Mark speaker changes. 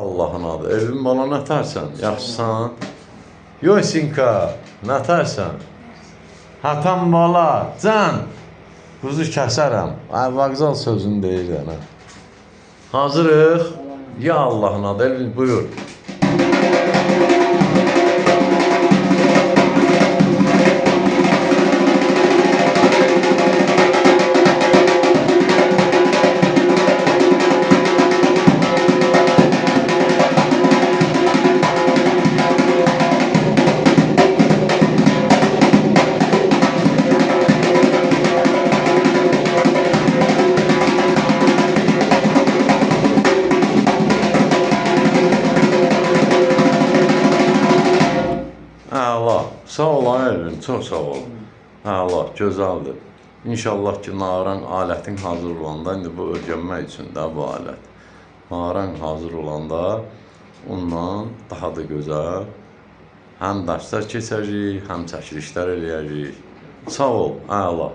Speaker 1: Allahın adı. Elvin bala nətərsən? Yaxşısan? Yosinka, nətərsən? Hatam bala, can. Kuzu kəsərəm. Vağzal sözünü deyirəm. Hazırıq. Ya Allahın adı. Elvin buyur. Əla, sağ ol Elvin, çox sağ ol. Əla, gözəldir. İnşallah ki, naran alətin hazır olanda, indi bu örgənmək üçün də bu alət. Naran hazır olanda ondan daha da gözəl həm dərslər keçəcəyik, həm çəkilişlər eləyəcəyik. Sağ ol, əla.